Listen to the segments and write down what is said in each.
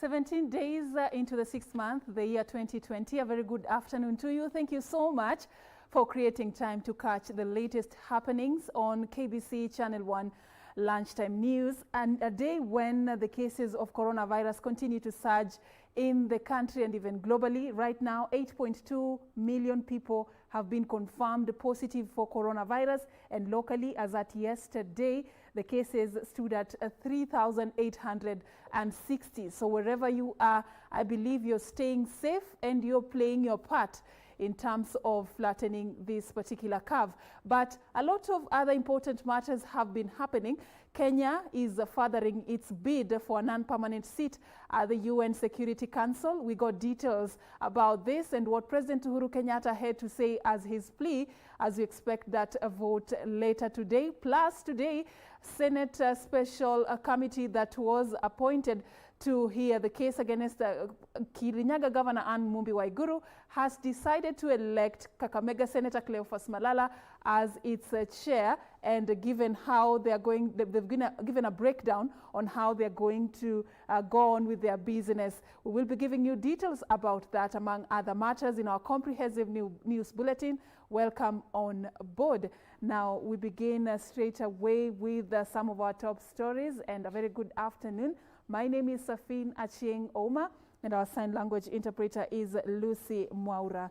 17 days into the 6th month, the year 2020. A very good afternoon to you. Thank you so much for creating time to catch the latest happenings on KBC Channel 1 Lunchtime News, and a day when the cases of coronavirus continue to surge in the country and even globally. Right now, 8.2 million people have been confirmed positive for coronavirus, and locally, as at yesterday, the cases stood at 3,860. So wherever you are, I believe you're staying safe and you're playing your part in terms of flattening this particular curve. But a lot of other important matters have been happening. Kenya is furthering its bid for a non-permanent seat at the UN Security Council. We got details about this and what President Uhuru Kenyatta had to say as his plea, as we expect that vote later today. Plus today, Senate Special Committee that was appointed to hear the case against Kirinyaga Governor Anne Mumbi Waiguru has decided to elect Kakamega Senator Cleophas Malala as its chair, and given how they are going, they've given a breakdown on how they're going to go on with their business. We will be giving you details about that, among other matters, in our comprehensive news bulletin. Welcome on board. Now we begin straight away with some of our top stories, and a very good afternoon. My name is Serfine Achieng Oma, and our sign language interpreter is Lucy Mwaura.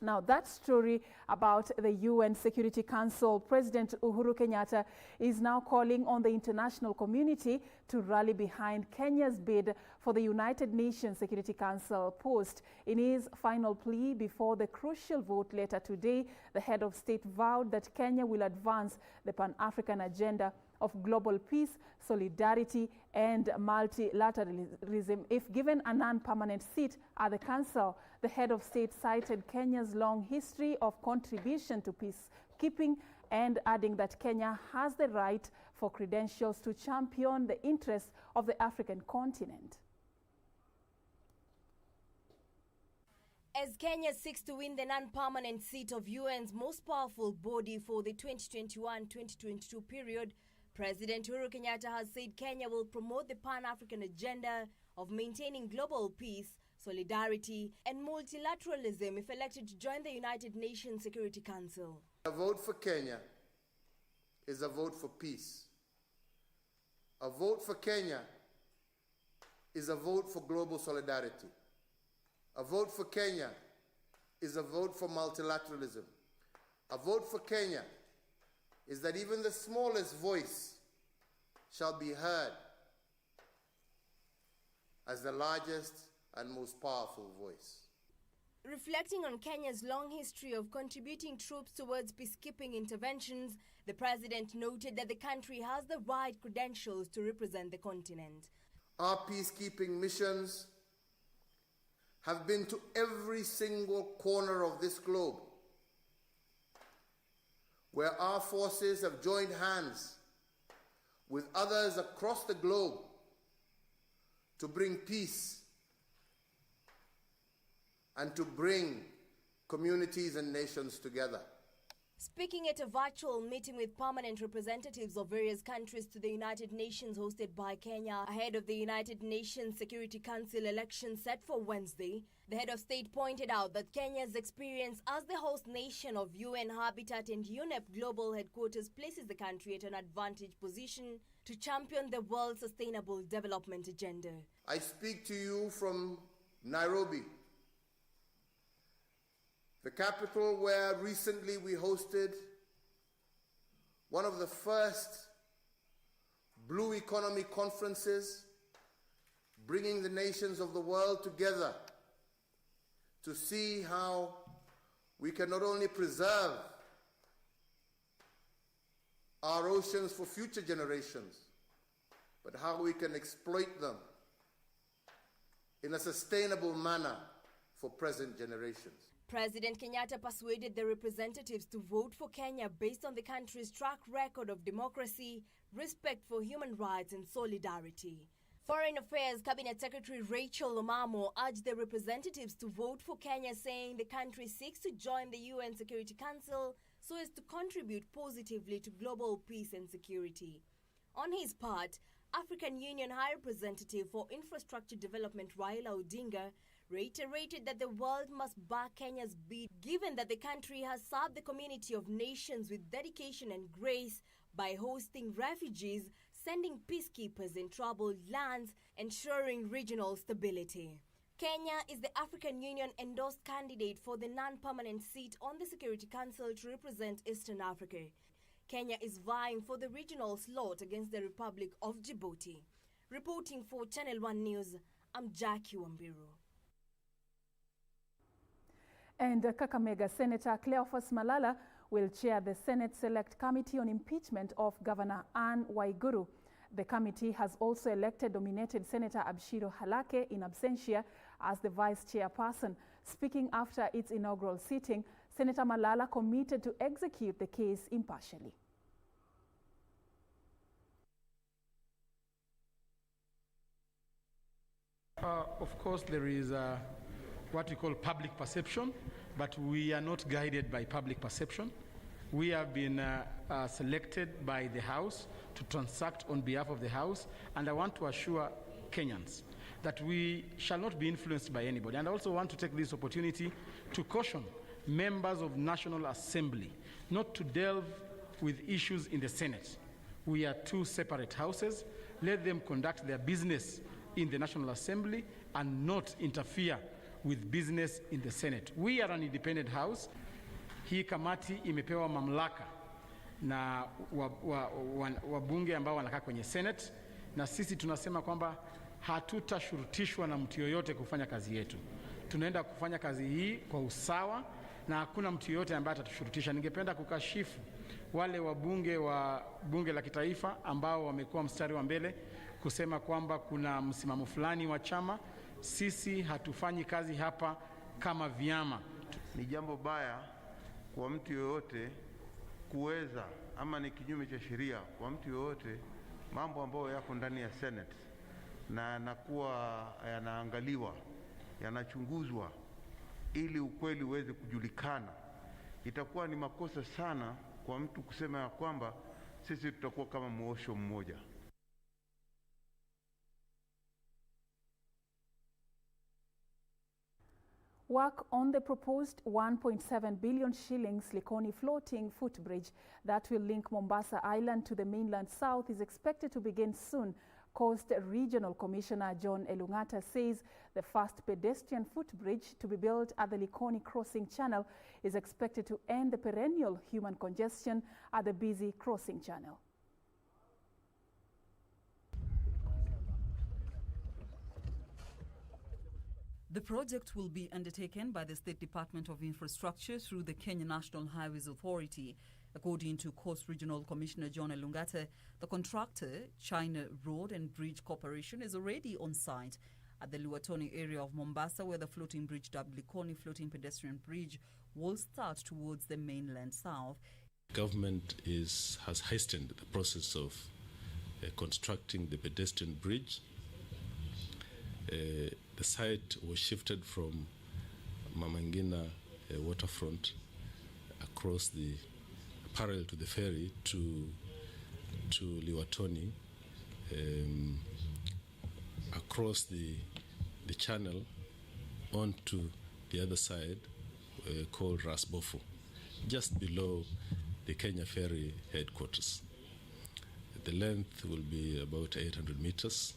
Now, that story about the UN Security Council, President Uhuru Kenyatta is now calling on the international community to rally behind Kenya's bid for the United Nations Security Council post. In his final plea before the crucial vote later today, the head of state vowed that Kenya will advance the Pan-African agenda of global peace, solidarity, and multilateralism. If given a non-permanent seat at the council, the head of state cited Kenya's long history of contribution to peacekeeping, and adding that Kenya has the right for credentials to champion the interests of the African continent. As Kenya seeks to win the non-permanent seat of UN's most powerful body for the 2021-2022 period, President Uhuru Kenyatta has said Kenya will promote the Pan-African agenda of maintaining global peace, solidarity, and multilateralism if elected to join the United Nations Security Council. A vote for Kenya is a vote for peace. A vote for Kenya is a vote for global solidarity. A vote for Kenya is a vote for multilateralism. A vote for Kenya is that even the smallest voice shall be heard as the largest and most powerful voice. Reflecting on Kenya's long history of contributing troops towards peacekeeping interventions, the president noted that the country has the right credentials to represent the continent. Our peacekeeping missions have been to every single corner of this globe, where our forces have joined hands with others across the globe to bring peace and to bring communities and nations together. Speaking at a virtual meeting with permanent representatives of various countries to the United Nations hosted by Kenya ahead of the United Nations Security Council election set for Wednesday, the head of state pointed out that Kenya's experience as the host nation of UN Habitat and UNEP Global Headquarters places the country at an advantaged position to champion the world's sustainable development agenda. I speak to you from Nairobi, the capital where recently we hosted one of the first Blue Economy conferences, bringing the nations of the world together to see how we can not only preserve our oceans for future generations, but how we can exploit them in a sustainable manner for present generations. President Kenyatta persuaded the representatives to vote for Kenya based on the country's track record of democracy, respect for human rights, and solidarity. Foreign Affairs Cabinet Secretary Rachel Omamo urged the representatives to vote for Kenya, saying the country seeks to join the UN Security Council so as to contribute positively to global peace and security. On his part, African Union High Representative for Infrastructure Development Raila Odinga reiterated that the world must back Kenya's bid, given that the country has served the community of nations with dedication and grace by hosting refugees, sending peacekeepers in troubled lands, ensuring regional stability. Kenya is the African Union-endorsed candidate for the non-permanent seat on the Security Council to represent Eastern Africa. Kenya is vying for the regional slot against the Republic of Djibouti. Reporting for Channel 1 News, I'm Jackie Wambiru. And Kakamega Senator Cleophas Malala will chair the Senate Select Committee on Impeachment of Governor Anne Waiguru. The committee has also elected nominated Senator Abshiro Halake in absentia as the vice chairperson. Speaking after its inaugural sitting, Senator Malala committed to execute the case impartially. Of course, there is what we call public perception, but we are not guided by public perception. We have been selected by the House to transact on behalf of the House, and I want to assure Kenyans that we shall not be influenced by anybody. And I also want to take this opportunity to caution members of National Assembly not to delve with issues in the Senate. We are two separate houses. Let them conduct their business in the National Assembly and not interfere with business in the Senate. We are an independent house. Hii kamati imepewa mamlaka na wabunge ambao wanakaa kwenye Senate, na sisi tunasema kwamba hatutashurutishwa na mtu yoyote kufanya kazi yetu. Tunaenda kufanya kazi hii kwa usawa na hakuna mtu yoyote ambaye atatushurutisha. Ningependa kukashifu wale wabunge wa bunge la kitaifa ambao wamekuwa mstari wa mbele kusema kwamba kuna msimamo fulani wa chama. Sisi hatufanyi kazi hapa kama vyama. Ni jambo baya kwa mtu yoyote kuweza, ama ni kinyume cha sheria kwa mtu yoyote, mambo ambayo yako ndani ya Senate na yanakuwa yanaangaliwa, yanachunguzwa ili ukweli uweze kujulikana. Itakuwa ni makosa sana kwa mtu kusema ya kwamba sisi tutakuwa kama mwosho mmoja. Work on the proposed 1.7 billion shillings Likoni floating footbridge that will link Mombasa Island to the mainland south is expected to begin soon. Coast Regional Commissioner John Elungata says the first pedestrian footbridge to be built at the Likoni crossing channel is expected to end the perennial human congestion at the busy crossing channel. The project will be undertaken by the State Department of Infrastructure through the Kenya National Highways Authority. According to Coast Regional Commissioner John Elungata, the contractor, China Road and Bridge Corporation, is already on site at the Luatoni area of Mombasa, where the floating bridge dubbed Likoni Floating Pedestrian Bridge will start towards the mainland south. Government has hastened the process of constructing the pedestrian bridge. The site was shifted from Mamangina waterfront across the parallel to the ferry to Liwatoni, across the channel onto the other side called Rasbofo, just below the Kenya Ferry headquarters. The length will be about 800 meters.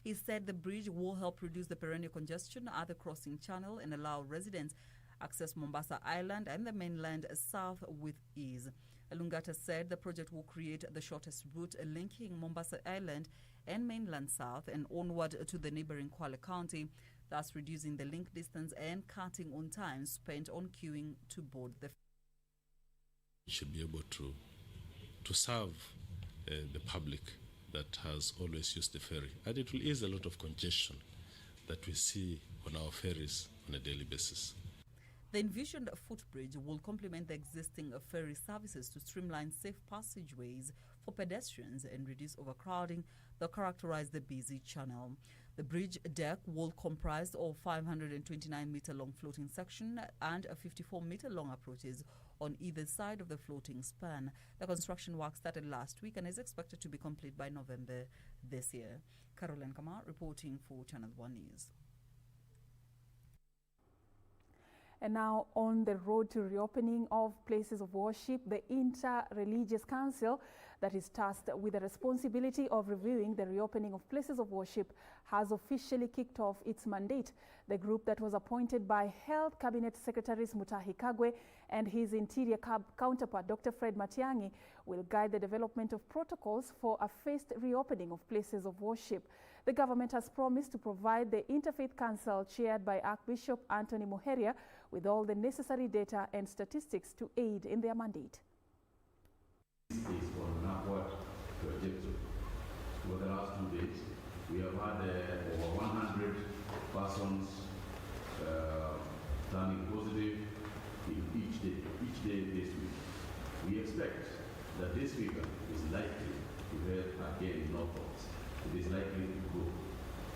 He said the bridge will help reduce the perennial congestion at the crossing channel and allow residents access Mombasa Island and the mainland south with ease. Elungata said the project will create the shortest route linking Mombasa Island and mainland south and onward to the neighboring Kwale County, thus reducing the link distance and cutting on time spent on queuing to board the ferry. Should be able to serve the public that has always used the ferry, and it will ease a lot of congestion that we see on our ferries on a daily basis. The envisioned footbridge will complement the existing ferry services to streamline safe passageways for pedestrians and reduce overcrowding that characterize the busy channel. The bridge deck will comprise of 529-meter long floating section and a 54-meter long approaches, on either side of the floating span. The construction work started last week and is expected to be complete by November this year. Caroline Kamar reporting for Channel 1 News. And now, on the road to reopening of places of worship, the Inter-Religious Council that is tasked with the responsibility of reviewing the reopening of places of worship has officially kicked off its mandate. The group that was appointed by Health Cabinet Secretaries Mutahi Kagwe and his Interior counterpart Dr. Fred Matiang'i will guide the development of protocols for a phased reopening of places of worship. The government has promised to provide the Interfaith Council, chaired by Archbishop Anthony Muheria, with all the necessary data and statistics to aid in their mandate. This is on an upward trajectory. For the last 2 days, we have had over 100 persons turning positive in each day this week. We expect that this weekend is likely to head again northwards. It is likely to go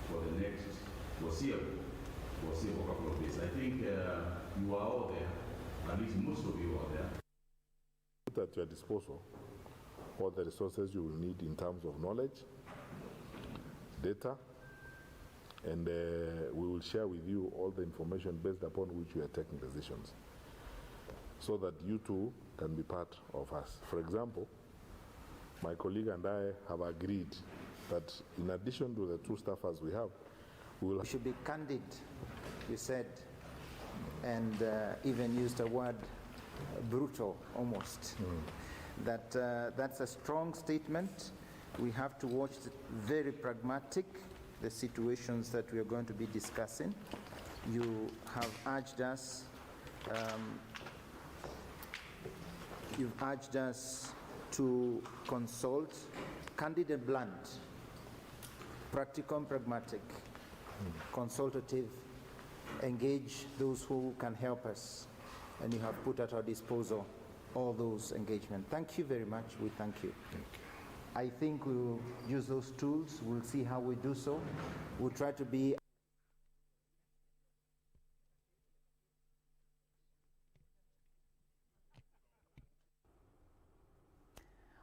for the next foreseeable couple of days. I think you are all there, at least most of you are there. Put at your disposal all the resources you will need in terms of knowledge, data, and we will share with you all the information based upon which we are taking decisions, so that you too can be part of us. For example, my colleague and I have agreed that in addition to the 2 staffers we have, we will... should be candid, you said, and even used a word, brutal almost. That's a strong statement. We have to watch very pragmatic the situations that we are going to be discussing. You have urged us, to consult, candid and blunt, practical and pragmatic, consultative, engage those who can help us, and you have put at our disposal all those engagements. Thank you very much. We thank you. I think we'll use those tools. We'll see how we do so. We'll try to be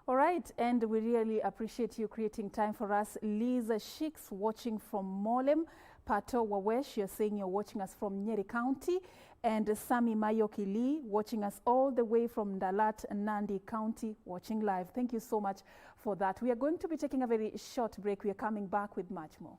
All right, and we really appreciate you creating time for us. Lisa Shicks watching from Molem. Pato Wawesh, you're saying you're watching us from Nyeri County. And Sami Mayoki Lee watching us all the way from Dalat, Nandi County, watching live. Thank you so much for that. We are going to be taking a very short break. We are coming back with much more.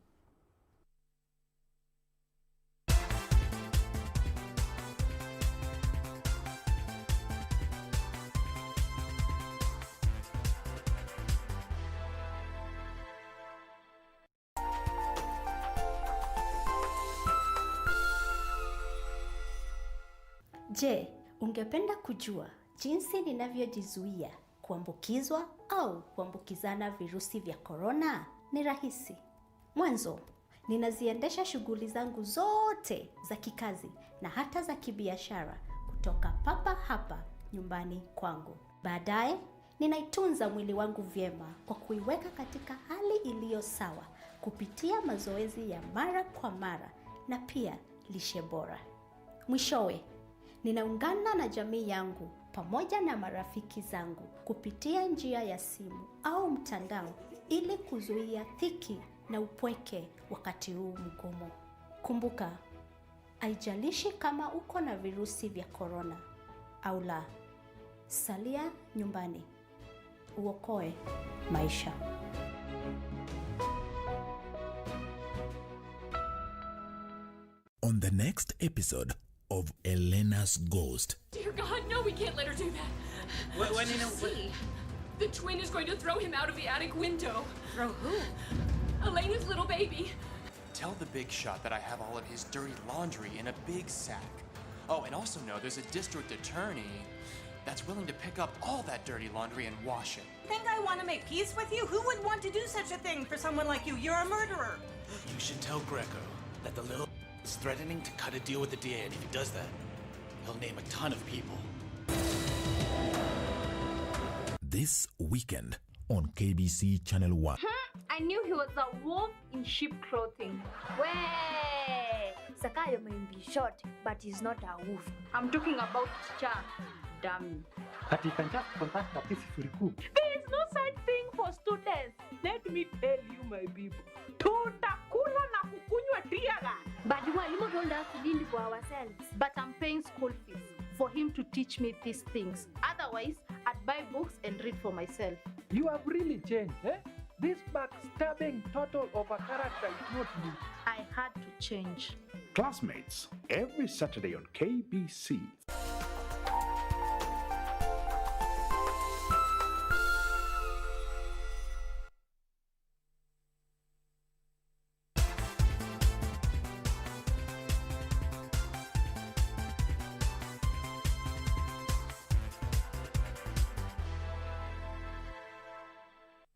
Je, ungependa kujua jinsi ninavyojizuia kuambukizwa au kuambukizana virusi vya korona? Ni rahisi. Mwanzo, ninaziendesha shughuli zangu zote za kikazi na hata za kibiashara kutoka papa hapa nyumbani kwangu. Baadaye, ninaitunza mwili wangu vyema kwa kuiweka katika hali iliyo sawa kupitia mazoezi ya mara kwa mara na pia lishe bora. Mwishowe, ninaungana na jamii yangu pamoja na marafiki zangu kupitia njia ya simu au mtandao ili kuzuia dhiki na upweke wakati huu mgumu. Kumbuka, haijalishi kama uko na virusi vya korona au la, salia nyumbani. Uokoe maisha. On the next episode of Elena's Ghost. Dear God, no, we can't let her do that. When you know... The twin is going to throw him out of the attic window. Throw who? Elena's little baby. Tell the big shot that I have all of his dirty laundry in a big sack. Oh, and also know there's a district attorney that's willing to pick up all that dirty laundry and wash it. Think I want to make peace with you? Who would want to do such a thing for someone like you? You're a murderer. You should tell Greco that the little is threatening to cut a deal with the DA, and if he does that, he'll name a ton of people. This weekend on KBC Channel 1. I knew he was a wolf in sheep clothing. Way! Zakayo may be short, but he's not a wolf. I'm talking about Cha. dummy. But you can just contact the peaceful group. There is no such thing for students. Let me tell you, my people. Tutakula na kukunywa triaga. But Walimu told us to do it for ourselves. But I'm paying school fees for him to teach me these things. Otherwise, I'd buy books and read for myself. You have really changed, eh? This backstabbing total of a character is not you. I had to change. Classmates, every Saturday on KBC.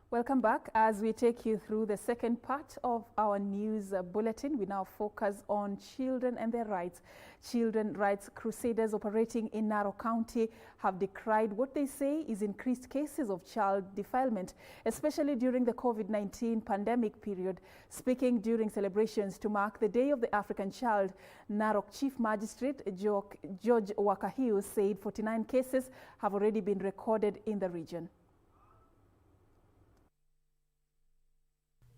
Welcome back. As we take you through the second part of our news bulletin, we now focus on children and their rights. Children rights crusaders operating in Narok County have decried what they say is increased cases of child defilement, especially during the COVID-19 pandemic period. Speaking during celebrations to mark the Day of the African Child, Narok Chief Magistrate George Wakahiu said 49 cases have already been recorded in the region.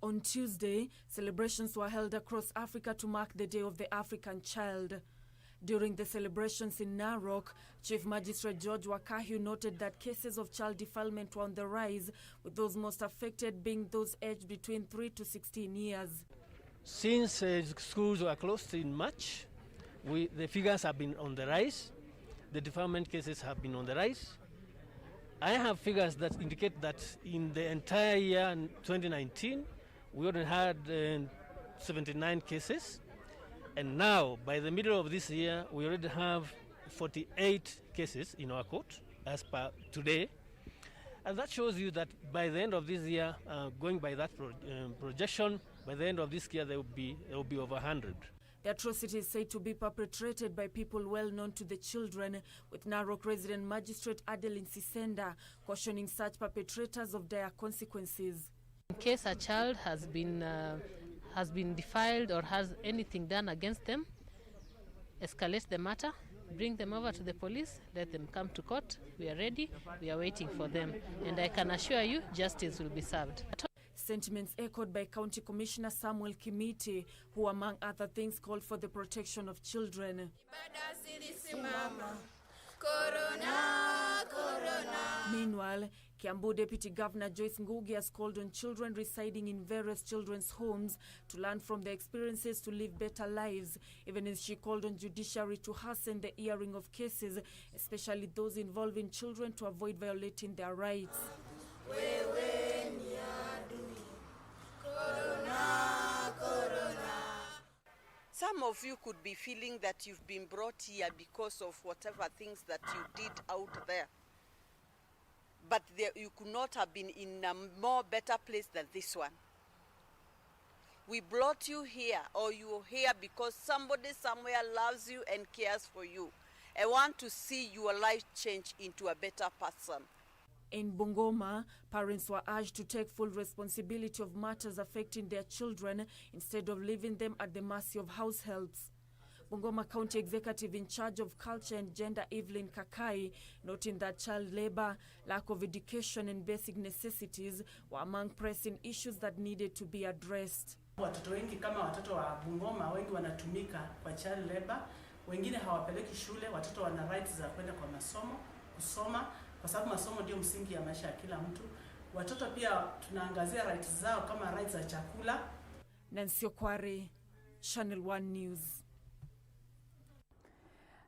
On Tuesday, celebrations were held across Africa to mark the Day of the African Child. During the celebrations in Narok, Chief Magistrate George Wakahiu noted that cases of child defilement were on the rise, with those most affected being those aged between 3 to 16 years. Since schools were closed in March, the figures have been on the rise. The defilement cases have been on the rise. I have figures that indicate that in the entire year 2019, we already had 79 cases, and now by the middle of this year we already have 48 cases in our court as per today, and that shows you that by the end of this year, going by that projection, by the end of this year there will be over 100. The atrocity is said to be perpetrated by people well known to the children, with Narok resident magistrate Adeline Sisenda cautioning such perpetrators of dire consequences. In case a child has been defiled or has anything done against them, escalate the matter, bring them over to the police, let them come to court. We are ready, we are waiting for them, and I can assure you justice will be served. Sentiments echoed by County Commissioner Samuel Kimiti, who among other things called for the protection of children. Meanwhile, Kiambu Deputy Governor Joyce Ngugi has called on children residing in various children's homes to learn from their experiences to live better lives, even as she called on judiciary to hasten the hearing of cases, especially those involving children, to avoid violating their rights. Some of you could be feeling that you've been brought here because of whatever things that you did out there. But you could not have been in a more better place than this one. We brought you here, or you're here because somebody somewhere loves you and cares for you. I want to see your life change into a better person. In Bungoma, parents were urged to take full responsibility of matters affecting their children instead of leaving them at the mercy of house helps. Bungoma County Executive in charge of Culture and Gender, Evelyn Kakai, noting that child labor, lack of education and basic necessities were among pressing issues that needed to be addressed. Watoto wengi kama watoto wa Bungoma wengi wanatumika kwa child labor, wengine hawapeleki shule, watoto wana rights za kwenda kwa masomo, kusoma, kwa sababu masomo ndio msingi ya maisha ya kila mtu. Watoto pia tunaangazia rights zao kama rights za chakula. Nancy Okware, Channel 1 News.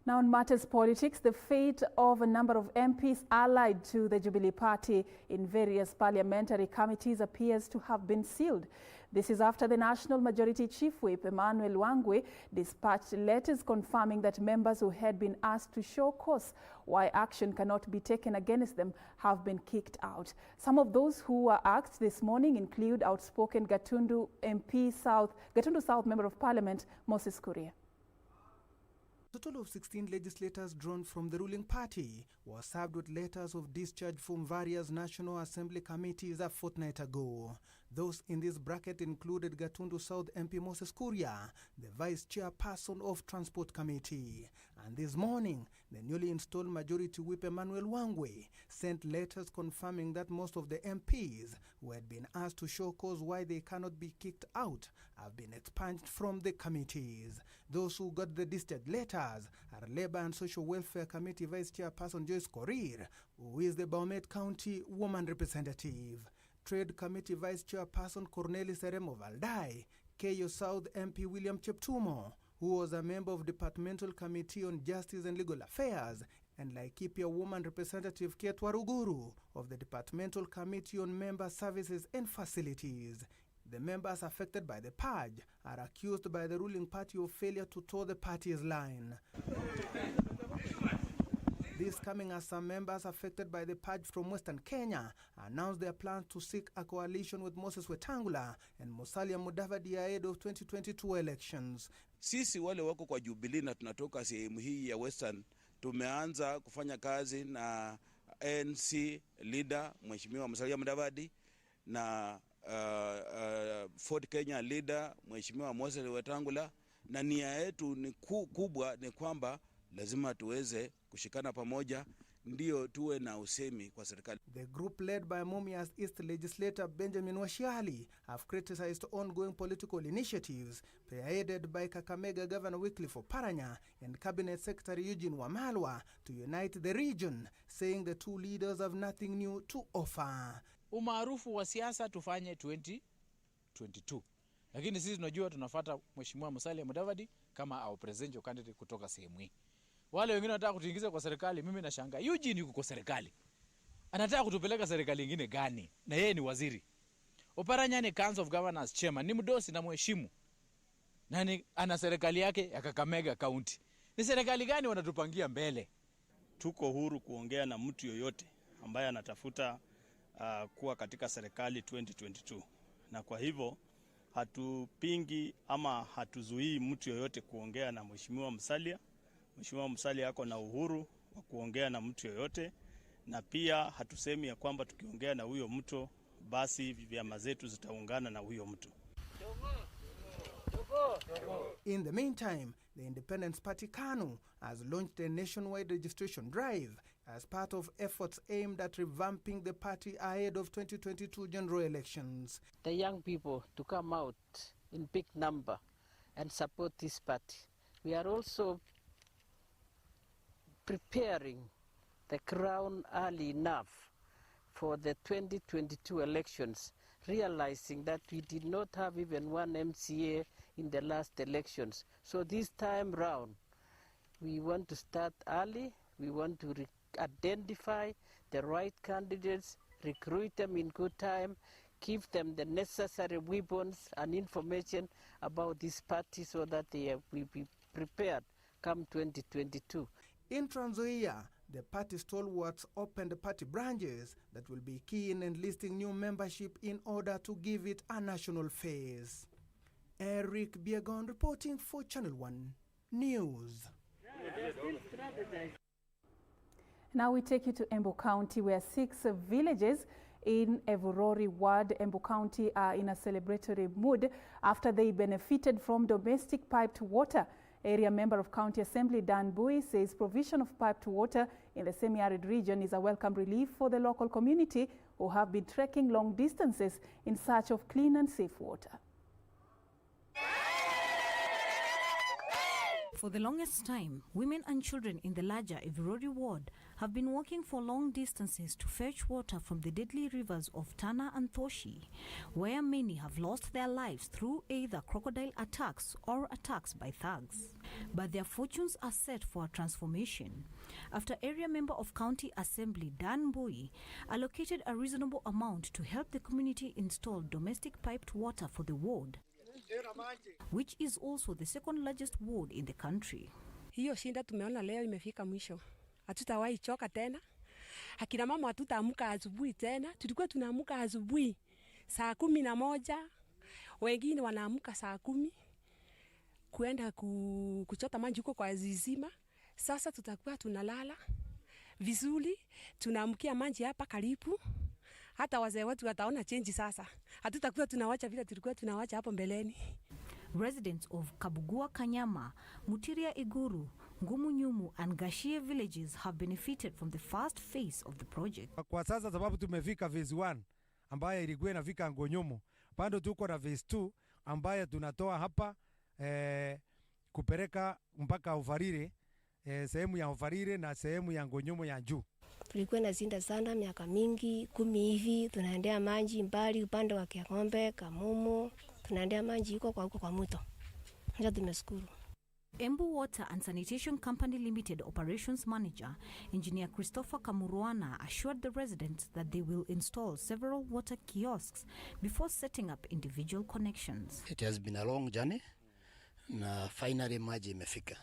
Now on matters politics, the fate of a number of MPs allied to the Jubilee Party in various parliamentary committees appears to have been sealed. This is after the National Majority Chief Whip, Emmanuel Wangwe, dispatched letters confirming that members who had been asked to show cause why action cannot be taken against them have been kicked out. Some of those who were asked this morning include outspoken Gatundu South Member of Parliament, Moses Kuria. A total of 16 legislators drawn from the ruling party were served with letters of discharge from various National Assembly committees a fortnight ago. Those in this bracket included Gatundu South MP Moses Kuria, the Vice Chairperson of Transport Committee. And this morning, the newly installed Majority Whip Emmanuel Wangwe sent letters confirming that most of the MPs who had been asked to show cause why they cannot be kicked out have been expunged from the committees. Those who got the distant letters are Labour and Social Welfare Committee Vice Chairperson Joyce Korir, who is the Bomet County Woman Representative, Trade Committee Vice Chairperson Cornelis Eremo Valdai, Keyo South MP William Cheptumo, who was a member of Departmental Committee on Justice and Legal Affairs, and Laikipia Woman Representative Ketwa Ruguru of the Departmental Committee on Member Services and Facilities. The members affected by the purge are accused by the ruling party of failure to toe the party's line. This coming as some members affected by the purge from Western Kenya announced their plans to seek a coalition with Moses Wetangula and Musalia Mudavadi ahead of 2022 elections. Sisi wale wako kwa Jubilee na tunatoka sehemu hii ya Western, tumeanza kufanya kazi na ANC leader Mheshimiwa Musalia Mudavadi na Ford Kenya leader Mheshimiwa Moses Wetangula, na nia yetu ni kubwa ni kwamba lazima tuweze kushikana pamoja ndio tuwe na usemi kwa serikali. The group led by Mumias East legislator Benjamin Washiali have criticized ongoing political initiatives spearheaded by Kakamega Governor Wycliffe Oparanya and Cabinet Secretary Eugene Wamalwa to unite the region, saying the two leaders have nothing new to offer. Umaarufu wa siasa tufanye 2022. Lakini sisi tunajua tunafuata Mheshimiwa Musalia Mudavadi kama our presidential candidate kutoka sehemu hii. Wale wengine wanataka kutuingiza kwa serikali, mimi nashangaa. Eugene yuko kwa serikali. Anataka kutupeleka serikali nyingine gani? Na yeye ni waziri. Oparanya ni Council of Governors chairman, ni mdosi na mheshimu. Nani ana serikali yake ya Kakamega County. Ni serikali gani wanatupangia mbele? Tuko huru kuongea na mtu yoyote ambaye anatafuta kuwa katika serikali 2022. Na kwa hivyo hatupingi ama hatuzuii mtu yoyote kuongea na Mheshimiwa Musalia. Mheshimiwa Musalia yako na uhuru wa kuongea na mtu yoyote, na pia hatusemi ya kwamba tukiongea na huyo mtu basi vyama zetu zitaungana na huyo mtu. In the meantime, the Independence Party KANU has launched a nationwide registration drive as part of efforts aimed at revamping the party ahead of 2022 general elections. The young people to come out in big number and support this party. We are also preparing the ground early enough for the 2022 elections, realizing that we did not have even one MCA in the last elections. So this time round, we want to start early. We want to identify the right candidates, recruit them in good time, give them the necessary weapons and information about this party so that they will be prepared come 2022. In Trans Nzoia, the party stalwarts opened party branches that will be key in enlisting new membership in order to give it a national face. Eric Biegon reporting for Channel 1 News. Now we take you to Embu County, where 6 villages in Evurori Ward, Embu County, are in a celebratory mood after they benefited from domestic piped water. Area member of County Assembly Dan Bui says provision of piped water in the semi-arid region is a welcome relief for the local community who have been trekking long distances in search of clean and safe water. For the longest time, women and children in the larger Evurori ward have been walking for long distances to fetch water from the deadly rivers of Tana and Thoshi, where many have lost their lives through either crocodile attacks or attacks by thugs. But their fortunes are set for a transformation after area member of County Assembly Dan Bui allocated a reasonable amount to help the community install domestic piped water for the ward, which is also the second largest ward in the country. Hiyo shinda tumeona leo imefika mwisho. Hatutawahi choka tena. Akina mama hatutaamka asubuhi tena. Tulikuwa tunaamka asubuhi saa 11. Wengine wanaamka saa 10 kuenda kuchota maji huko kwa zizima. Sasa tutakuwa tunalala vizuri, tunaamkia maji hapa karibu. hata wazee wetu wataona change sasa. Hatutakuwa tunawacha vile tulikuwa tunawacha hapo mbeleni. Residents of Kabugua Kanyama, Mutiria Iguru, Ngumunyumu and Gashie villages have benefited from the first phase of the project. Kwa sasa sababu tumefika phase 1 ambayo ilikuwa inafika Ngonyumu, bado tuko na phase 2 ambayo tunatoa hapa kupeleka mpaka Ufarire, sehemu ya Ufarire na sehemu ya Ngonyumu ya juu. Tulikuwa na zinda sana miaka mingi 10 hivi, tunaendea maji mbali upande wa Kiang'ombe, Kamumu, tunaendea maji huko kwa mto. Ndio tumeshukuru. Embu Water and Sanitation Company Limited Operations Manager, Engineer Christopher Kamuruana, assured the residents that they will install several water kiosks before setting up individual connections. It has been a long journey na finally maji imefika.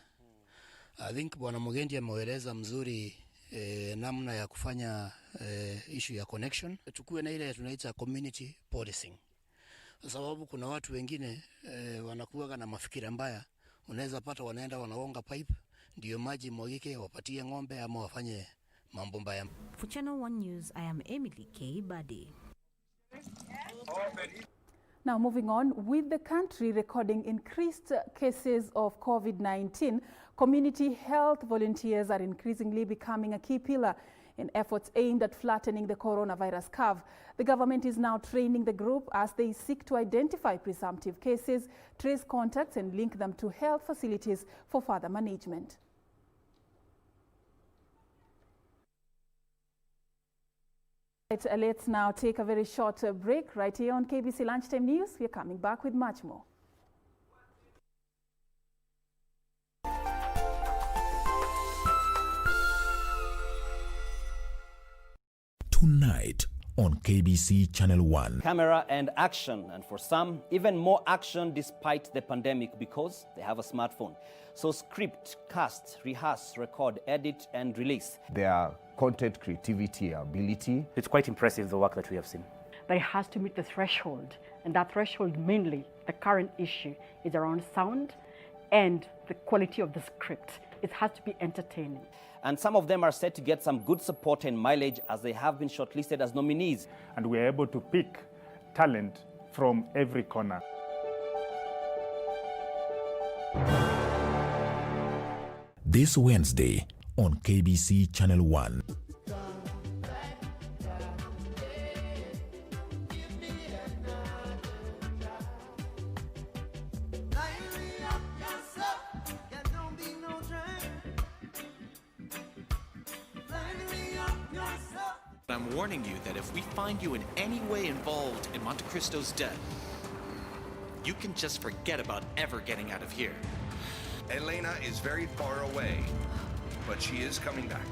I think Bwana Mugendi ameeleza mzuri namna ya kufanya issue ya connection. Tukue na ile tunaita community policing. Kwa sababu kuna watu wengine wanakuwa na mafikira mbaya. Unaweza pata wanaenda wanaonga pipe ndio maji mwagike wapatie ng'ombe ama wafanye mambo mbaya. For Channel 1 News, I am Emily K. Badi. Now moving on, with the country recording increased cases of COVID-19, community health volunteers are increasingly becoming a key pillar in efforts aimed at flattening the coronavirus curve. The government is now training the group as they seek to identify presumptive cases, trace contacts and link them to health facilities for further management. Let's now take a very short break right here on KBC Lunchtime News. We are coming back with much more. Tonight on KBC Channel 1. Camera and action, and for some, even more action despite the pandemic because they have a smartphone. So script, cast, rehearse, record, edit, and release. Their content creativity, ability. It's quite impressive, the work that we have seen. But it has to meet the threshold, and that threshold mainly, the current issue, is around sound and the quality of the script. It has to be entertaining. And some of them are set to get some good support and mileage as they have been shortlisted as nominees. And we are able to pick talent from every corner. This Wednesday on KBC Channel 1. I'm warning you that if we find you in any way involved in Monte Cristo's death, you can just forget about ever getting out of here. Elena is very far away, but she is coming back.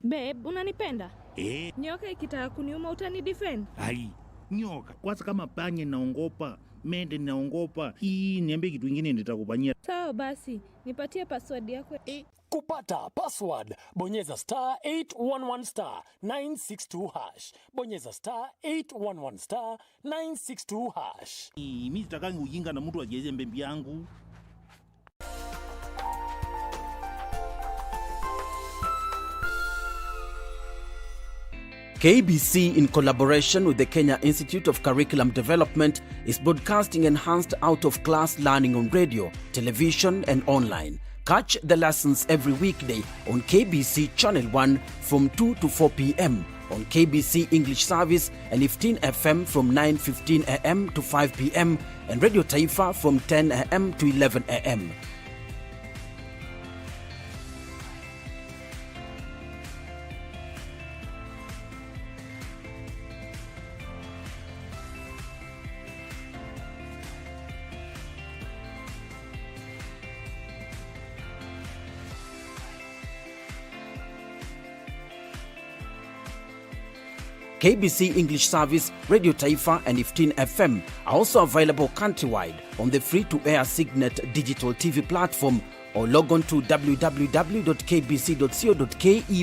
Babe, unanipenda? Nyoka ikitaka kuniuma utanidefend? Ai, nyoka. Kwanza kama panya naongopa, mende naongopa. Hii niambie kitu kingine nitakufanyia. Sawa basi, nipatie password yako. Kupata password, bonyeza *811 962#. Bonyeza *811 962#. Mimi sitakangi ujinga na mtu ajeze mbembi yangu. KBC, in collaboration with the Kenya Institute of Curriculum Development, is broadcasting enhanced out-of-class learning on radio, television and online. Catch the lessons every weekday on KBC Channel 1 from 2 to 4 p.m. on KBC English Service and 15 FM from 9:15 a.m. to 5 p.m. and Radio Taifa from 10 a.m. to 11 a.m. KBC English Service, Radio Taifa and 15 FM are also available countrywide on the free-to-air Signet digital TV platform, or log on to www.kbc.co.ke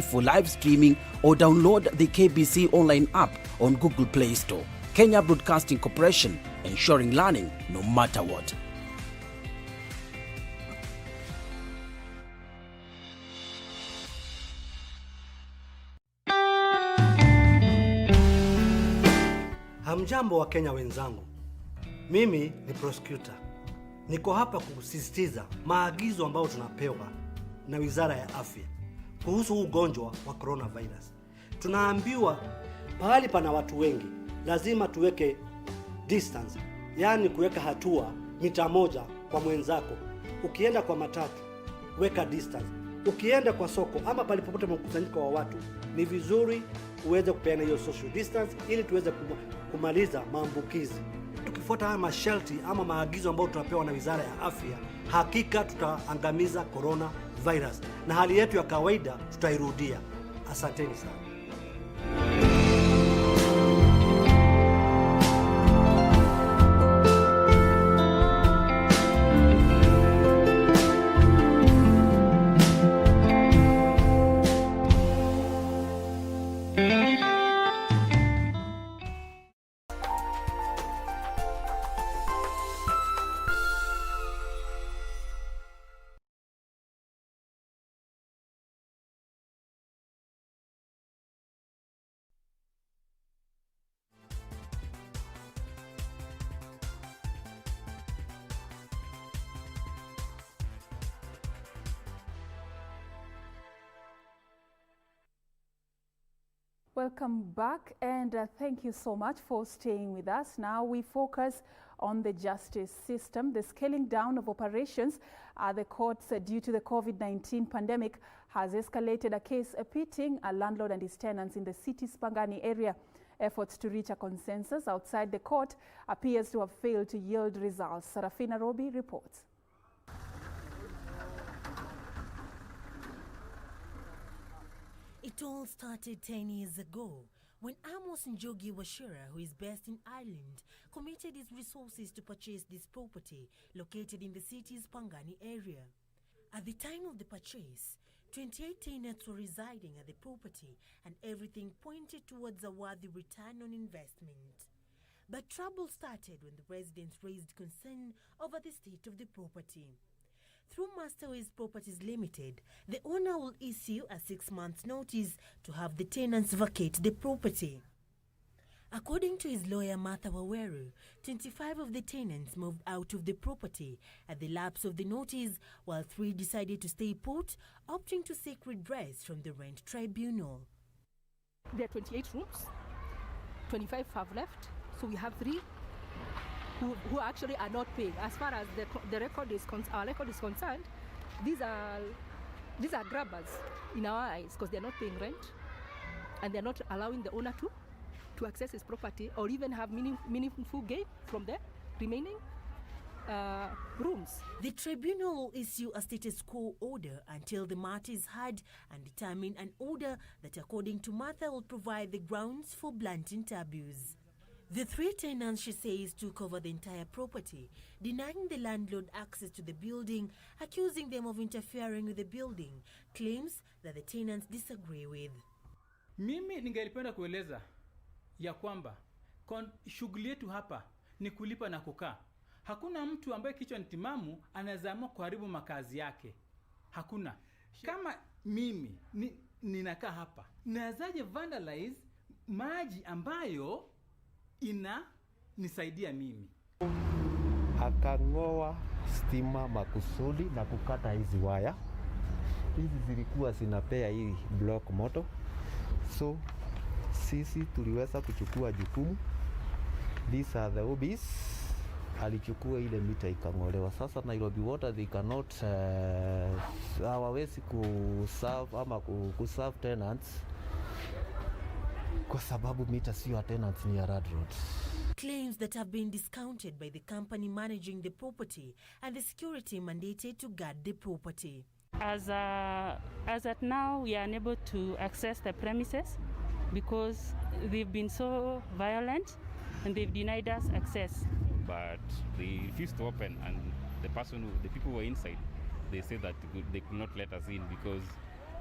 for live streaming or download the KBC Online app on Google Play Store. Kenya Broadcasting Corporation, ensuring learning no matter what. Hamjambo wa Kenya wenzangu. Mimi ni prosecutor. Niko hapa kusisitiza maagizo ambayo tunapewa na Wizara ya Afya kuhusu ugonjwa wa coronavirus. Tunaambiwa pahali pana watu wengi lazima tuweke distance, yani kuweka hatua mita 1 kwa mwenzako. Ukienda kwa matatu, weka distance. Ukienda kwa soko ama palipopote mkusanyiko wa watu, ni vizuri uweze kupeana hiyo social distance ili tuweze kumaliza maambukizi. Tukifuata haya masharti ama maagizo ambayo tunapewa na Wizara ya Afya, hakika tutaangamiza coronavirus na hali yetu ya kawaida tutairudia. Asanteni sana. Welcome back, and thank you so much for staying with us. Now we focus on the justice system. The scaling down of operations at the courts due to the COVID-19 pandemic has escalated a case pitting a landlord and his tenants in the city's Pangani area. Efforts to reach a consensus outside the court appears to have failed to yield results. Serfine reports. It all started 10 years ago when Amos Njogi Washira, who is based in Ireland, committed his resources to purchase this property located in the city's Pangani area. At the time of the purchase, 28 tenants were residing at the property and everything pointed towards a worthy return on investment. But trouble started when the residents raised concern over the state of the property. Through Masterways Properties Limited, the owner will issue a 6-month notice to have the tenants vacate the property. According to his lawyer Martha Waweru, 25 of the tenants moved out of the property at the lapse of the notice, while 3 decided to stay put, opting to seek redress from the rent tribunal. There are 28 rooms, 25 have left, so we have 3 who actually are not paying. As far as our record is concerned, these are grabbers in our eyes because they're not paying rent and they're not allowing the owner to access his property or even have meaningful gain from the remaining rooms. The tribunal will issue a status quo order until the matter is heard and determine an order that, according to Martha, will provide the grounds for blatant abuse. The 3 tenants, she says, took over the entire property, denying the landlord access to the building, accusing them of interfering with the building, claims that the tenants disagree with. Mimi ningelipenda kueleza ya kwamba shughuli yetu hapa ni kulipa na kukaa. Hakuna mtu ambaye kichwa ni timamu anaweza amua kuharibu makazi yake. Hakuna. Kama mimi ninakaa hapa, nawezaje vandalize maji ambayo nisaidia mimi? Akang'oa stima makusudi na kukata hizi waya. Hizi zilikuwa zinapea hii block moto. So sisi tuliweza kuchukua jukumu. These are the OBs. Alichukua ile mita ikang'olewa. Sasa Nairobi Water they cannot hawawezi kuserve ama kuserve tenants kwa sababu mita sio tenants ni ya Rad Road. Claims that have been discounted by the company managing the property and the security mandated to guard the property. As at now, we are unable to access the premises because they've been so violent and they've denied us access. But they refused to open, and the people who were inside, they said that they could not let us in because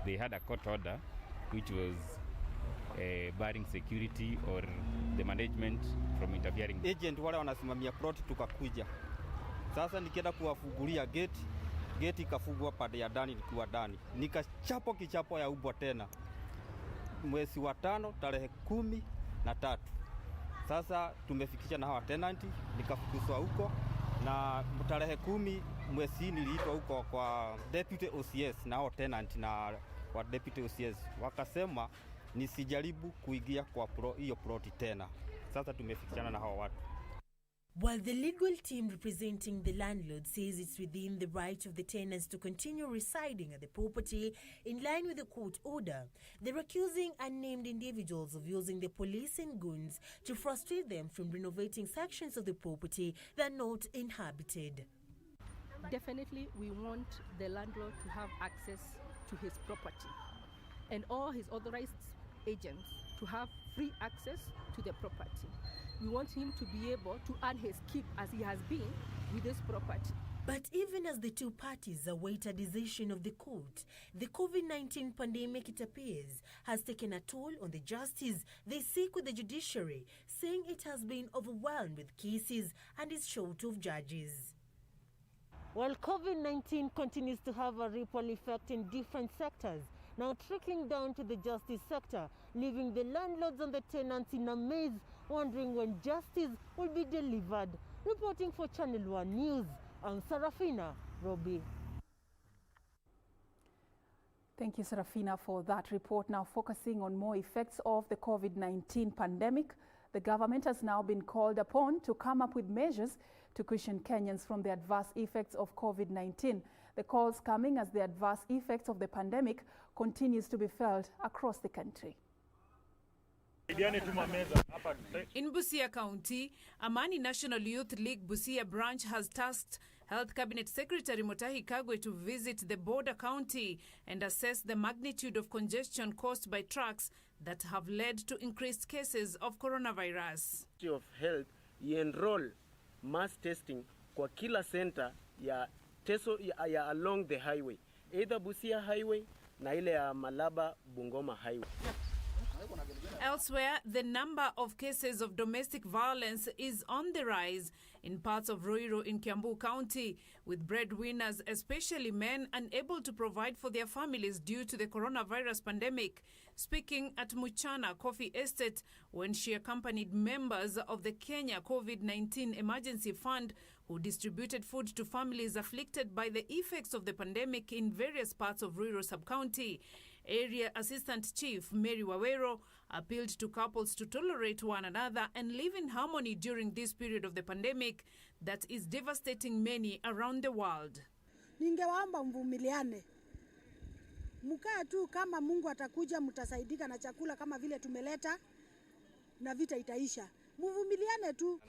they had a court order which was barring security or the management from interfering. Agent wale wanasimamia plot tukakuja. Sasa nikienda kuwafungulia gate ikafungwa pande ya ndani nikiwa ndani. Nikachapo kichapo ya ubwa tena. Mwezi wa 5 tarehe 13. Sasa tumefikisha na hawa tenanti, nikafukuzwa huko, na tarehe 10 mwezi niliitwa huko kwa deputy OCS na hao tenant na kwa deputy OCS wakasema nisijaribu kuingia kwa hiyo ploti tena. Sasa tumefikishana na hawa watu. While the legal team representing the landlord says it's within the right of the tenants to continue residing at the property in line with the court order, they're accusing unnamed individuals of using the police and goons to frustrate them from renovating sections of the property that are not inhabited. Definitely, we want the landlord to have access to his property and all his authorized agents to have free access to the property. We want him to be able to earn his keep as he has been with this property. But even as the two parties await a decision of the court, the COVID-19 pandemic, it appears, has taken a toll on the justice they seek with the judiciary, saying it has been overwhelmed with cases and is short of judges. While COVID-19 continues to have a ripple effect in different sectors, now trickling down to the justice sector, leaving the landlords and the tenants in a maze, wondering when justice will be delivered. Reporting for Channel 1 News, I'm Serfine Robbie. Thank you, Serfine, for that report. Now focusing on more effects of the COVID-19 pandemic, the government has now been called upon to come up with measures to cushion Kenyans from the adverse effects of COVID-19. The calls coming as the adverse effects of the pandemic continues to be felt across the country. In Busia County, Amani National Youth League Busia branch has tasked Health Cabinet Secretary Mutahi Kagwe to visit the border county and assess the magnitude of congestion caused by trucks that have led to increased cases of coronavirus. Ministry of Health enroll mass testing kwa kila center ya teso ya along the highway, either Busia Highway na ile ya Malaba Bungoma Highway. Elsewhere, the number of cases of domestic violence is on the rise in parts of Ruiru in Kiambu County, with breadwinners, especially men, unable to provide for their families due to the coronavirus pandemic. Speaking at Muchana Coffee Estate when she accompanied members of the Kenya COVID-19 Emergency Fund who distributed food to families afflicted by the effects of the pandemic in various parts of Ruiru sub-county. Area Assistant Chief Mary Wawero appealed to couples to tolerate one another and live in harmony during this period of the pandemic that is devastating many around the world. Ningewaomba mvumiliane. Mkaa tu kama Mungu atakuja mtasaidika na chakula kama vile tumeleta na vita itaisha. Mvumiliane tu.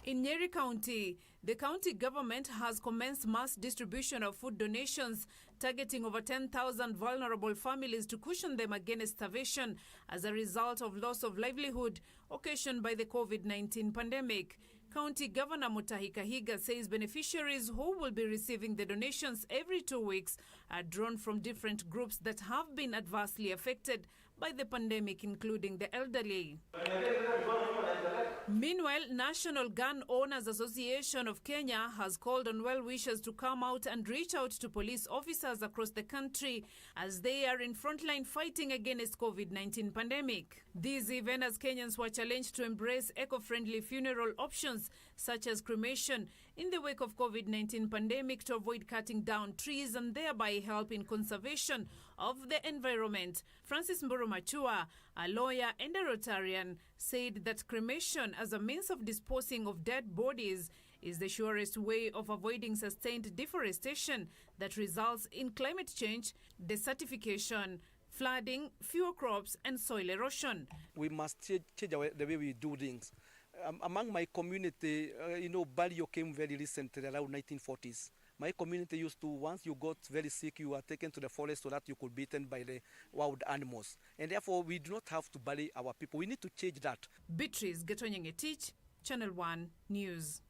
In Nyeri County, the county government has commenced mass distribution of food donations targeting over 10,000 vulnerable families to cushion them against starvation as a result of loss of livelihood occasioned by the COVID-19 pandemic. County Governor Mutahi Kahiga says beneficiaries who will be receiving the donations every 2 weeks are drawn from different groups that have been adversely affected by the pandemic, including the elderly. Meanwhile, National Gun Owners Association of Kenya has called on well-wishers to come out and reach out to police officers across the country as they are in frontline fighting against COVID-19 pandemic. This even as Kenyans were challenged to embrace eco-friendly funeral options such as cremation in the wake of COVID-19 pandemic to avoid cutting down trees and thereby help in conservation of the environment. Francis Mburu Machua, a lawyer and a Rotarian, said that cremation as a means of disposing of dead bodies is the surest way of avoiding sustained deforestation that results in climate change, desertification, flooding, fewer crops, and soil erosion. We must change the way we do things. Among my community, burial came very recently, around 1940s. My community used to, once you got very sick, you were taken to the forest so that you could be eaten by the wild animals. And therefore, we do not have to bury our people. We need to change that. Beatrice Getonyenge-Tich, Channel 1 News.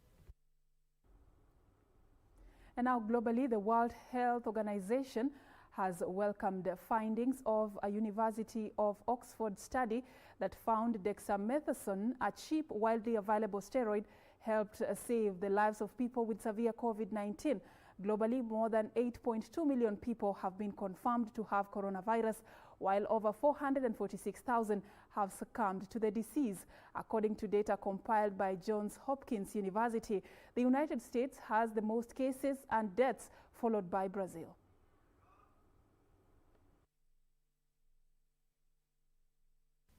And now globally, the World Health Organization has welcomed the findings of a University of Oxford study that found dexamethasone, a cheap, widely available steroid, helped save the lives of people with severe COVID-19. Globally, more than 8.2 million people have been confirmed to have coronavirus, while over 446,000 have succumbed to the disease. According to data compiled by Johns Hopkins University, the United States has the most cases and deaths, followed by Brazil.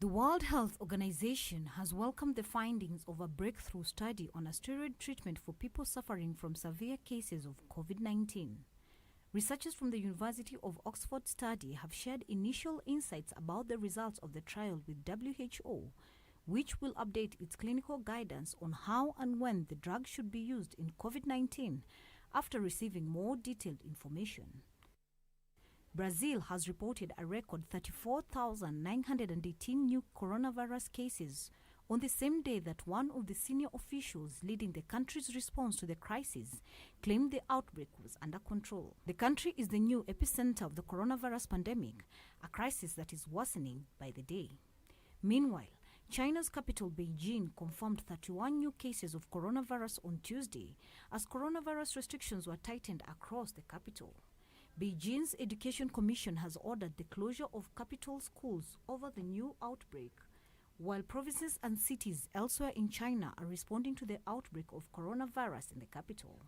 The World Health Organization has welcomed the findings of a breakthrough study on a steroid treatment for people suffering from severe cases of COVID-19. Researchers from the University of Oxford study have shared initial insights about the results of the trial with WHO, which will update its clinical guidance on how and when the drug should be used in COVID-19 after receiving more detailed information. Brazil has reported a record 34,918 new coronavirus cases on the same day that one of the senior officials leading the country's response to the crisis claimed the outbreak was under control. The country is the new epicenter of the coronavirus pandemic, a crisis that is worsening by the day. Meanwhile, China's capital Beijing confirmed 31 new cases of coronavirus on Tuesday as coronavirus restrictions were tightened across the capital. Beijing's Education Commission has ordered the closure of capital schools over the new outbreak, while provinces and cities elsewhere in China are responding to the outbreak of coronavirus in the capital.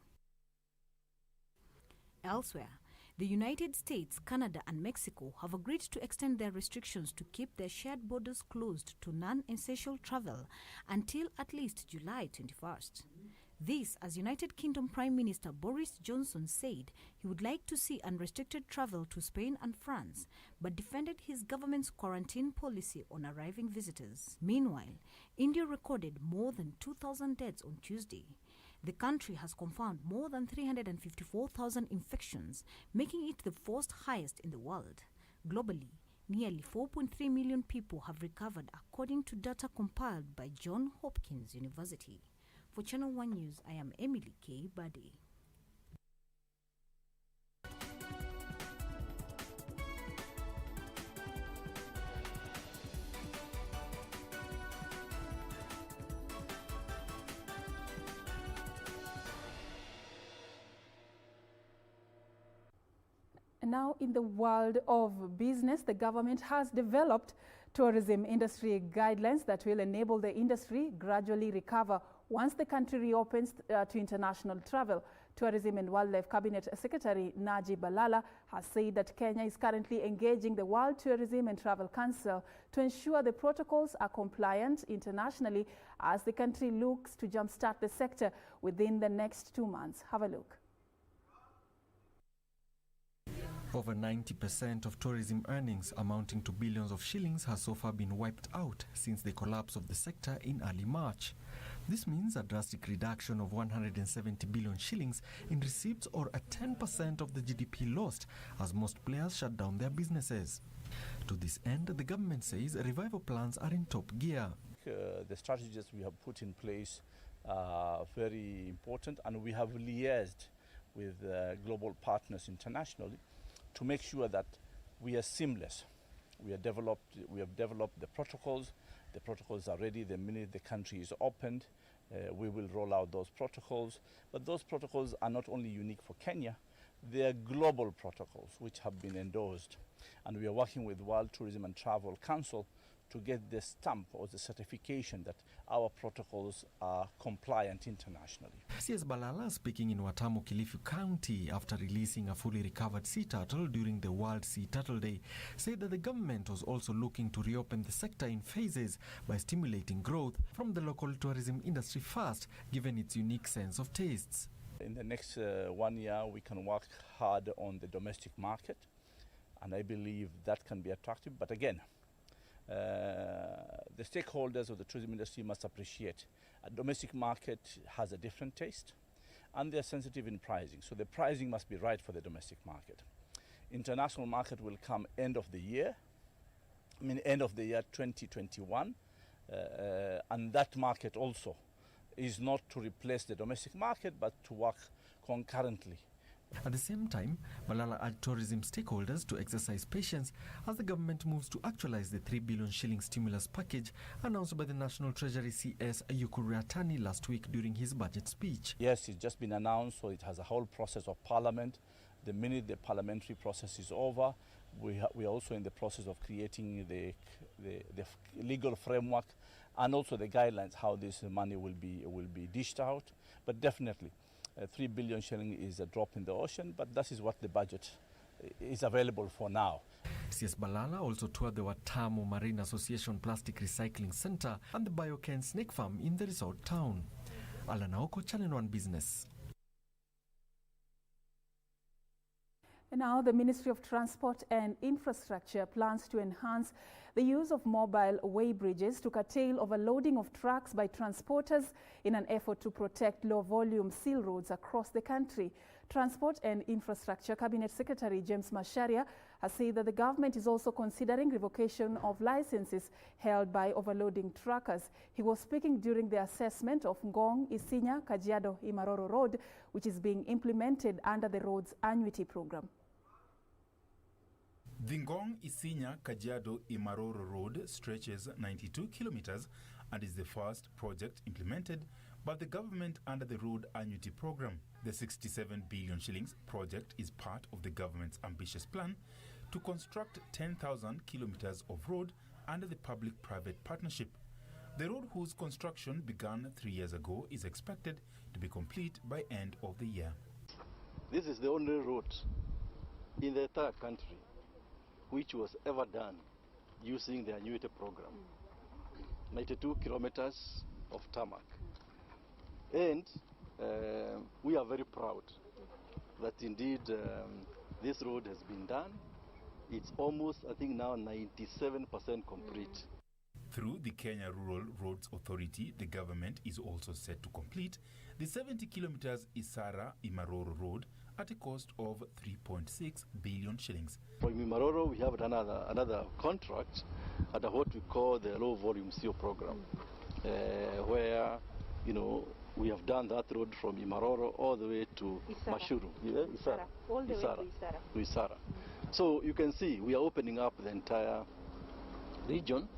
Elsewhere, the United States, Canada, and Mexico have agreed to extend their restrictions to keep their shared borders closed to non-essential travel until at least July 21st. This, as United Kingdom Prime Minister Boris Johnson said he would like to see unrestricted travel to Spain and France, but defended his government's quarantine policy on arriving visitors. Meanwhile, India recorded more than 2,000 deaths on Tuesday. The country has confirmed more than 354,000 infections, making it the fourth highest in the world. Globally, nearly 4.3 million people have recovered, according to data compiled by Johns Hopkins University. For Channel 1 News, I am Emily K. Bade. Now, in the world of business, the government has developed tourism industry guidelines that will enable the industry gradually recover once the country reopens to international travel. Tourism and Wildlife Cabinet Secretary Najib Balala has said that Kenya is currently engaging the World Tourism and Travel Council to ensure the protocols are compliant internationally as the country looks to jumpstart the sector within the next 2 months. Have a look. Over 90% of tourism earnings, amounting to billions of shillings, has so far been wiped out since the collapse of the sector in early March. This means a drastic reduction of 170 billion shillings in receipts, or a 10% of the GDP lost, as most players shut down their businesses. To this end, the government says revival plans are in top gear. The strategies we have put in place are very important, and we have liaised with global partners internationally to make sure that we are seamless. We have developed the protocols. The protocols are ready. The minute the country is opened, we will roll out those protocols. But those protocols are not only unique for Kenya, they are global protocols which have been endorsed. And we are working with World Tourism and Travel Council to get the stamp or the certification that our protocols are compliant internationally. CS Balala, speaking in Watamu, Kilifi County, after releasing a fully recovered sea turtle during the World Sea Turtle Day, said that the government was also looking to reopen the sector in phases by stimulating growth from the local tourism industry first, given its unique sense of tastes. In the next 1 year, we can work hard on the domestic market, and I believe that can be attractive. But again, the stakeholders of the tourism industry must appreciate a domestic market has a different taste, and they're sensitive in pricing. So the pricing must be right for the domestic market. International market will come end of the year 2021, and that market also is not to replace the domestic market, but to work concurrently. At the same time, Balala urged tourism stakeholders to exercise patience as the government moves to actualize the 3 billion shilling stimulus package announced by the National Treasury CS Yukuriatani last week during his budget speech. Yes, it's just been announced, so it has a whole process of parliament. The minute the parliamentary process is over, We are also in the process of creating the legal framework and also the guidelines how this money will be dished out. But definitely, 3 billion shilling is a drop in the ocean, but that is what the budget is available for now. CS Balala also toured the Watamu Marine Association Plastic Recycling Center and the Bioken Snake Farm in the resort town. Alana Oko, Channel 1 Business. And now the Ministry of Transport and Infrastructure plans to enhance the use of mobile weighbridges to curtail overloading of trucks by transporters in an effort to protect low-volume seal roads across the country. Transport and Infrastructure Cabinet Secretary James Macharia has said that the government is also considering revocation of licenses held by overloading truckers. He was speaking during the assessment of Ngong, Isinya, Kajiado, Imaroro Road, which is being implemented under the road's annuity program. The Ngong Isinya Kajiado Imaroro Road stretches 92 kilometers and is the first project implemented by the government under the road annuity program. The 67 billion shillings project is part of the government's ambitious plan to construct 10,000 kilometers of road under the public-private partnership. The road, whose construction began 3 years ago, is expected to be complete by end of the year. This is the only road in the entire country which was ever done using the annuity program. 92 kilometers of tarmac. And we are very proud that indeed this road has been done. It's almost, I think now, 97% complete. Through the Kenya Rural Roads Authority, the government is also set to complete the 70 kilometers Isara Imaroro Road at a cost of 3.6 billion shillings. For Imaroro, we have another contract under what we call the low volume seal program, where, you know, we have done that road from Imaroro all the way to Mashuru. Yeah? Isara. All the way to Isara. So you can see we are opening up the entire region,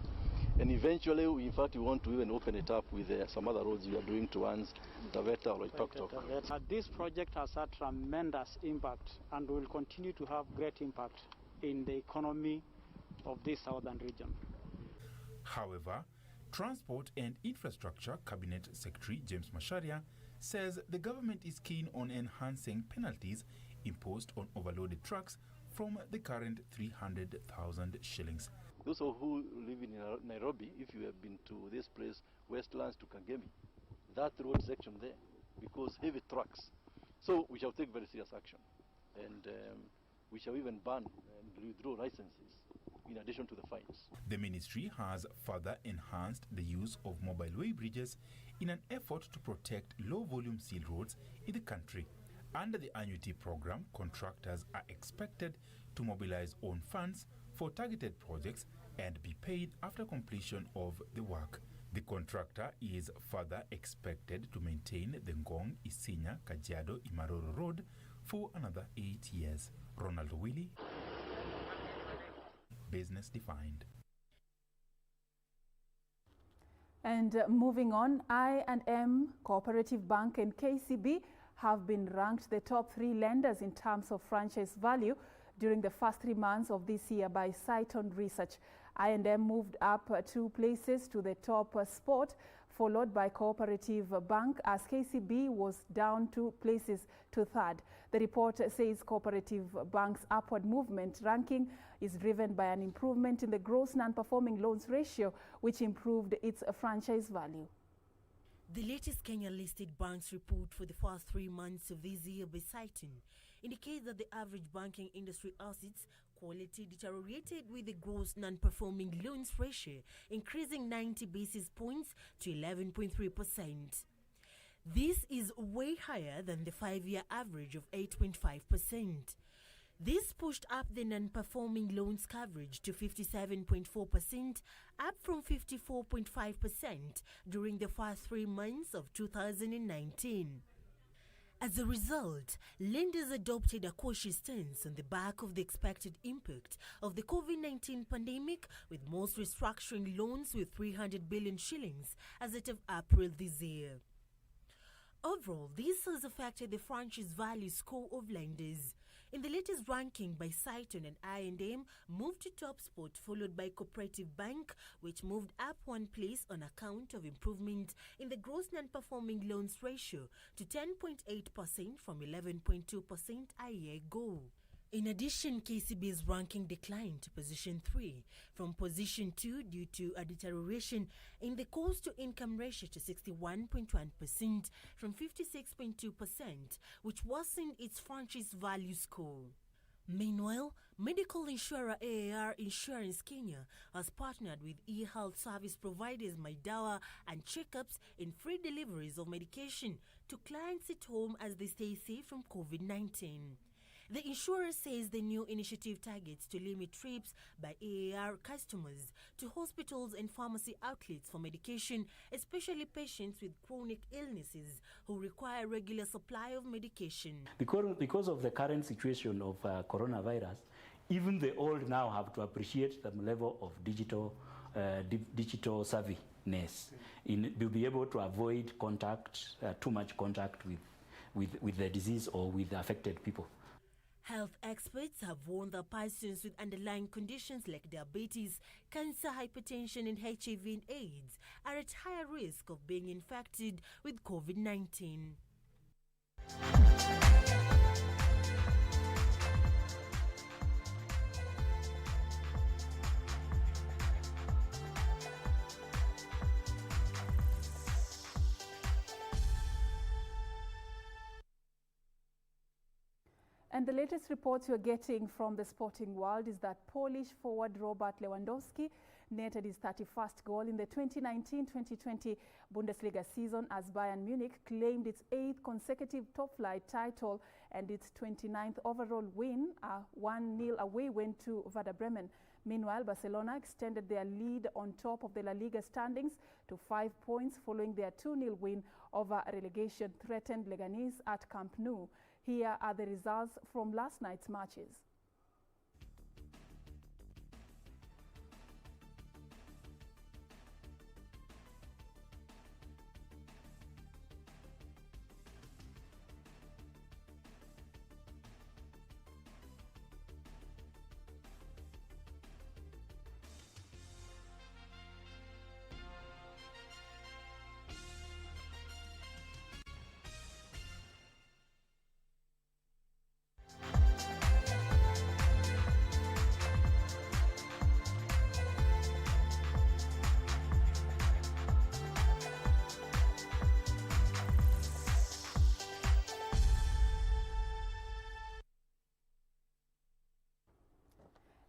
and eventually, we want to even open it up with some other roads we are doing towards Taveta or Loitoktok. This project has had tremendous impact and will continue to have great impact in the economy of this southern region. However, Transport and Infrastructure Cabinet Secretary James Macharia says the government is keen on enhancing penalties imposed on overloaded trucks from the current 300,000 shillings. Those who live in Nairobi, if you have been to this place, Westlands to Kangemi, that road section there, because heavy trucks. So we shall take very serious action, and we shall even ban and withdraw licenses in addition to the fines. The ministry has further enhanced the use of mobile weighbridges in an effort to protect low-volume seal roads in the country. Under the annuity program, contractors are expected to mobilize own funds for targeted projects and be paid after completion of the work. The contractor is further expected to maintain the Ngong, Isinya, Kajiado, Imaroro Road for another 8 years. Ronald Willie, Business Defined. And moving on, I&M, Cooperative Bank and KCB have been ranked the top 3 lenders in terms of franchise value during the first 3 months of this year by Cyton Research. I&M moved up 2 places to the top spot, followed by Cooperative Bank, as KCB was down 2 places to 3rd. The report says Cooperative Bank's upward movement ranking is driven by an improvement in the gross non-performing loans ratio, which improved its franchise value. The latest Kenya-listed banks report for the first 3 months of this year by Cyton indicates that the average banking industry assets quality deteriorated, with the gross non-performing loans ratio increasing 90 basis points to 11.3%. This is way higher than the 5-year average of 8.5%. This pushed up the non-performing loans coverage to 57.4%, up from 54.5% during the first 3 months of 2019. As a result, lenders adopted a cautious stance on the back of the expected impact of the COVID-19 pandemic, with most restructuring loans with 300 billion shillings as of April this year. Overall, this has affected the franchise value score of lenders. In the latest ranking by Cyton and I&M moved to top spot, followed by Cooperative Bank, which moved up one place on account of improvement in the gross non-performing loans ratio to 10.8% from 11.2% a year ago. In addition, KCB's ranking declined to position 3 from position 2 due to a deterioration in the cost-to-income ratio to 61.1% from 56.2%, which worsened its franchise value score. Meanwhile, medical insurer AAR Insurance Kenya has partnered with e-health service providers Maidawa and Checkups in free deliveries of medication to clients at home as they stay safe from COVID-19. The insurer says the new initiative targets to limit trips by AAR customers to hospitals and pharmacy outlets for medication, especially patients with chronic illnesses who require regular supply of medication. Because of the current situation of coronavirus, even the old now have to appreciate the level of digital savviness to be able to avoid too much contact with the disease or with the affected people. Health experts have warned that persons with underlying conditions like diabetes, cancer, hypertension, and HIV and AIDS are at higher risk of being infected with COVID-19. And the latest reports you're getting from the sporting world is that Polish forward Robert Lewandowski netted his 31st goal in the 2019-2020 Bundesliga season as Bayern Munich claimed its 8th consecutive top-flight title and its 29th overall win, a 1-0 away win to Werder Bremen. Meanwhile, Barcelona extended their lead on top of the La Liga standings to 5 points following their 2-0 win over relegation-threatened Leganés at Camp Nou. Here are the results from last night's matches.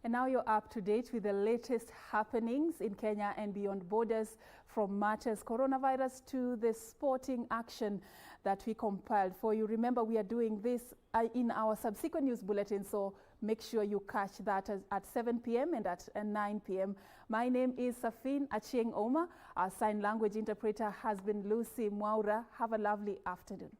And now you're up to date with the latest happenings in Kenya and beyond borders, from matters coronavirus to the sporting action that we compiled for you. Remember, we are doing this in our subsequent news bulletin, so make sure you catch that at 7 p.m. and at 9 p.m. My name is Serfine Achieng Oma. Our sign language interpreter has been Lucy Mwaura. Have a lovely afternoon.